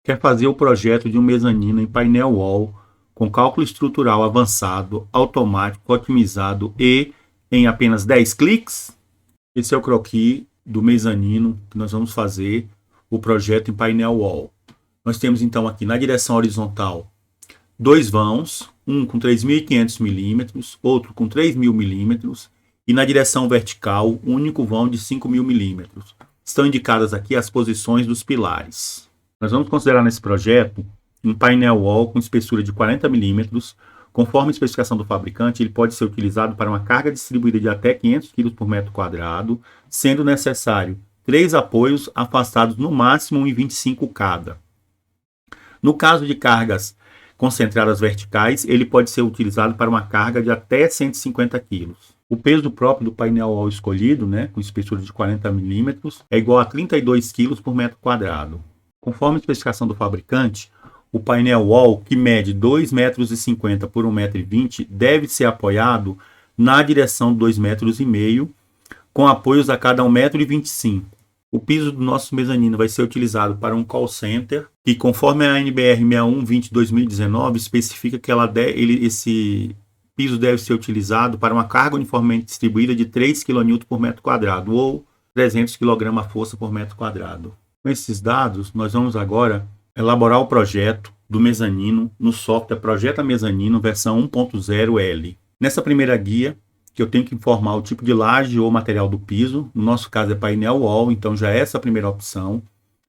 quer fazer o projeto de um mezanino em painel wall com cálculo estrutural avançado, automático, otimizado e em apenas 10 cliques? Esse é o croquis do mezanino que nós vamos fazer o projeto em painel wall. Nós temos então aqui na direção horizontal dois vãos, um com 3.500 milímetros, outro com 3.000 milímetros, e na direção vertical, um único vão de 5.000 milímetros. Estão indicadas aqui as posições dos pilares. Nós vamos considerar nesse projeto um painel wall com espessura de 40 milímetros. Conforme a especificação do fabricante, ele pode ser utilizado para uma carga distribuída de até 500 kg por metro quadrado, sendo necessário 3 apoios afastados no máximo 1,25 cada. No caso de cargas concentradas verticais, ele pode ser utilizado para uma carga de até 150 kg. O peso próprio do painel wall escolhido, com espessura de 40 milímetros, é igual a 32 kg por metro quadrado. Conforme a especificação do fabricante, o painel wall, que mede 2,50 metros por 1,20 m, deve ser apoiado na direção de 2,5 m, com apoios a cada 1,25 m. O piso do nosso mezanino vai ser utilizado para um call center, que conforme a NBR 6120/2019 especifica que esse piso deve ser utilizado para uma carga uniformemente distribuída de 3 kN por metro quadrado, ou 300 kg força por metro quadrado. Com esses dados, nós vamos agora elaborar o projeto do mezanino no software Projeta Mezanino versão 1.0L. Nessa primeira guia, que eu tenho que informar o tipo de laje ou material do piso, no nosso caso é painel wall, então já é essa a primeira opção.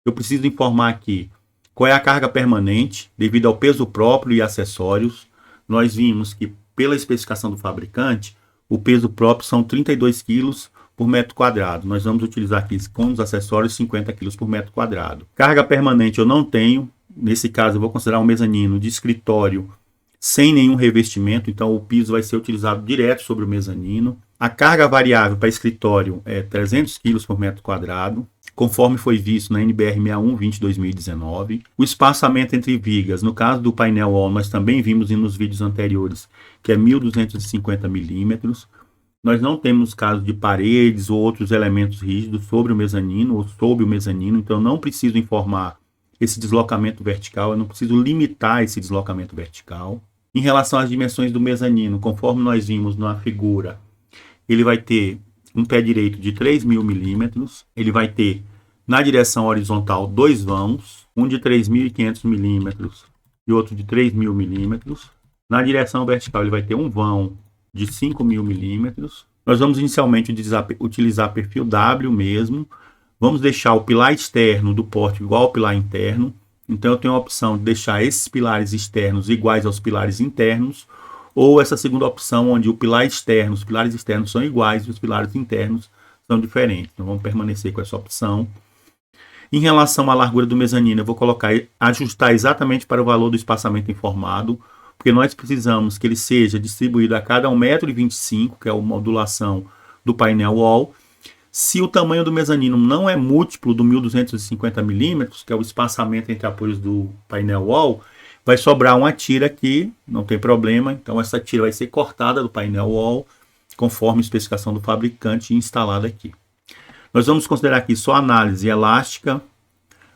Eu preciso informar aqui qual é a carga permanente, devido ao peso próprio e acessórios. Nós vimos que, pela especificação do fabricante, o peso próprio são 32 kg por metro quadrado. Nós vamos utilizar aqui com os acessórios 50 kg por metro quadrado. Carga permanente eu não tenho. Nesse caso eu vou considerar um mezanino de escritório sem nenhum revestimento, então o piso vai ser utilizado direto sobre o mezanino. A carga variável para escritório é 300 kg por metro quadrado, conforme foi visto na NBR 6120/2019. O espaçamento entre vigas, no caso do painel wall, nós também vimos nos vídeos anteriores, que é 1.250 milímetros. Nós não temos caso de paredes ou outros elementos rígidos sobre o mezanino ou sob o mezanino, então eu não preciso informar esse deslocamento vertical, eu não preciso limitar esse deslocamento vertical. Em relação às dimensões do mezanino, conforme nós vimos na figura, ele vai ter um pé direito de 3.000 milímetros, ele vai ter na direção horizontal dois vãos, um de 3.500 milímetros e outro de 3.000 milímetros. Na direção vertical ele vai ter um vão de 5.000 milímetros. Nós vamos inicialmente utilizar perfil W mesmo. Vamos deixar o pilar externo do pórtico igual ao pilar interno. Então eu tenho a opção de deixar esses pilares externos iguais aos pilares internos, ou essa segunda opção onde os pilares externos são iguais e os pilares internos são diferentes. Então vamos permanecer com essa opção. Em relação à largura do mezanino, eu vou ajustar exatamente para o valor do espaçamento informado, porque nós precisamos que ele seja distribuído a cada 1,25 m, que é a modulação do painel wall. Se o tamanho do mezanino não é múltiplo do 1.250 milímetros, que é o espaçamento entre apoios do painel wall, vai sobrar uma tira aqui, não tem problema. Então essa tira vai ser cortada do painel wall, conforme a especificação do fabricante instalada aqui. Nós vamos considerar aqui só análise elástica,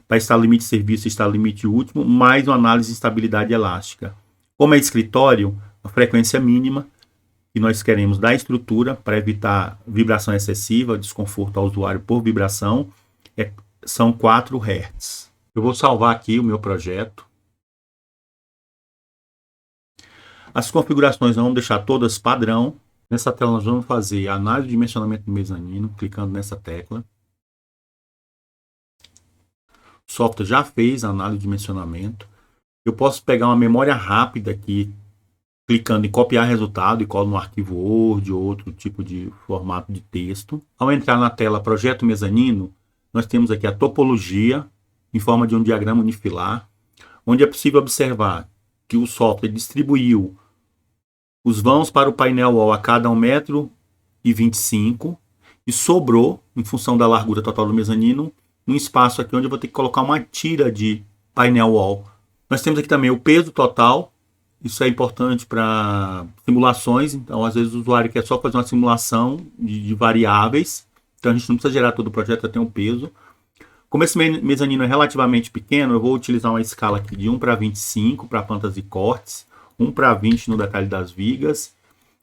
para estar limite de serviço e estar limite último, mais uma análise de estabilidade elástica. Como é escritório, a frequência mínima que nós queremos da estrutura para evitar vibração excessiva, desconforto ao usuário por vibração, são 4 Hz. Eu vou salvar aqui o meu projeto. As configurações nós vamos deixar todas padrão. Nessa tela nós vamos fazer a análise de dimensionamento do mezanino, clicando nessa tecla. O software já fez a análise de dimensionamento. Eu posso pegar uma memória rápida aqui, clicando em copiar resultado e colo no arquivo Word ou outro tipo de formato de texto. Ao entrar na tela Projeto Mezanino, nós temos aqui a topologia em forma de um diagrama unifilar, onde é possível observar que o software distribuiu os vãos para o painel wall a cada 1,25 m e sobrou, em função da largura total do mezanino, um espaço aqui onde eu vou ter que colocar uma tira de painel wall. Nós temos aqui também o peso total. Isso é importante para simulações, então às vezes o usuário quer só fazer uma simulação de variáveis, então a gente não precisa gerar todo o projeto, já tem um peso. Como esse mezanino é relativamente pequeno, eu vou utilizar uma escala aqui de 1:25 para plantas e cortes, 1:20 no detalhe das vigas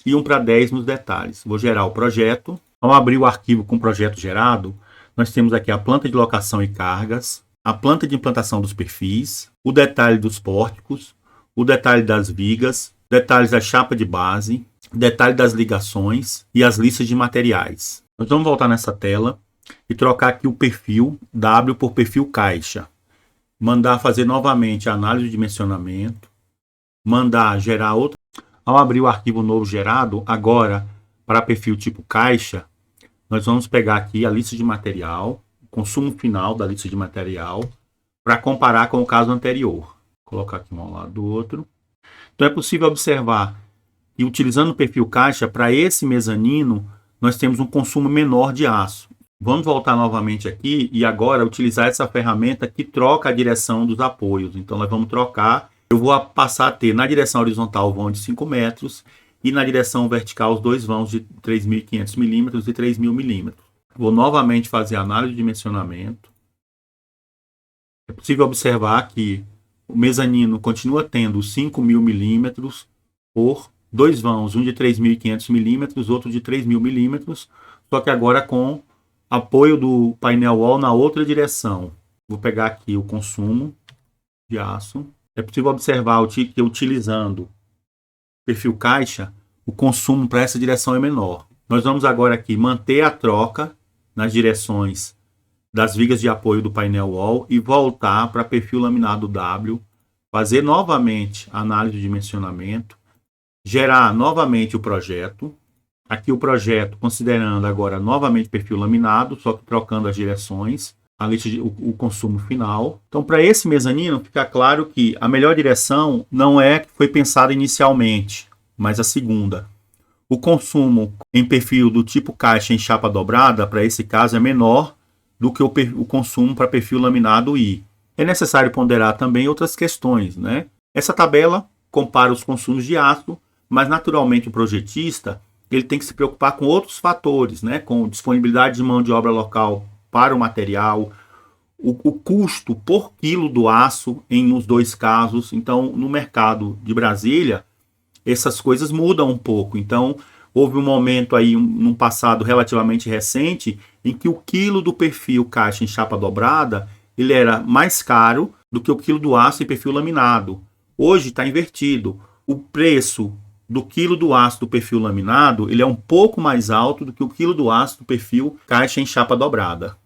e 1:10 nos detalhes. Vou gerar o projeto. Ao abrir o arquivo com o projeto gerado, nós temos aqui a planta de locação e cargas, a planta de implantação dos perfis, o detalhe dos pórticos, o detalhe das vigas, detalhes da chapa de base, detalhe das ligações e as listas de materiais. Nós vamos voltar nessa tela e trocar aqui o perfil W por perfil caixa. Mandar fazer novamente a análise de dimensionamento, mandar gerar outra. Ao abrir o arquivo novo gerado, agora para perfil tipo caixa, nós vamos pegar aqui a lista de material, o consumo final da lista de material, para comparar com o caso anterior. Vou colocar aqui um ao lado do outro. Então é possível observar que utilizando o perfil caixa, para esse mezanino, nós temos um consumo menor de aço. Vamos voltar novamente aqui e agora utilizar essa ferramenta que troca a direção dos apoios. Então nós vamos trocar. Eu vou passar a ter na direção horizontal o vão de 5 metros e na direção vertical os dois vãos de 3.500 milímetros e 3.000 milímetros. Vou novamente fazer a análise de dimensionamento. É possível observar que o mezanino continua tendo 5.000 milímetros por dois vãos, um de 3.500 milímetros, outro de 3.000 milímetros, só que agora com apoio do painel wall na outra direção. Vou pegar aqui o consumo de aço. É possível observar que utilizando perfil caixa, o consumo para essa direção é menor. Nós vamos agora aqui manter a troca nas direções das vigas de apoio do painel wall e voltar para perfil laminado W, fazer novamente a análise de dimensionamento, gerar novamente o projeto. Aqui o projeto considerando agora novamente perfil laminado, só que trocando as direções, a lista o consumo final. Então, para esse mezanino, fica claro que a melhor direção não é que foi pensada inicialmente, mas a segunda. O consumo em perfil do tipo caixa em chapa dobrada, para esse caso, é menor do que o consumo para perfil laminado I. É necessário ponderar também outras questões, né? Essa tabela compara os consumos de aço, mas naturalmente o projetista ele tem que se preocupar com outros fatores, né? Com disponibilidade de mão de obra local para o material, o custo por quilo do aço nos dois casos. Então, no mercado de Brasília, essas coisas mudam um pouco. Então, houve um momento aí, num passado relativamente recente, em que o quilo do perfil caixa em chapa dobrada, ele era mais caro do que o quilo do aço em perfil laminado. Hoje está invertido. O preço do quilo do aço do perfil laminado, ele é um pouco mais alto do que o quilo do aço do perfil caixa em chapa dobrada.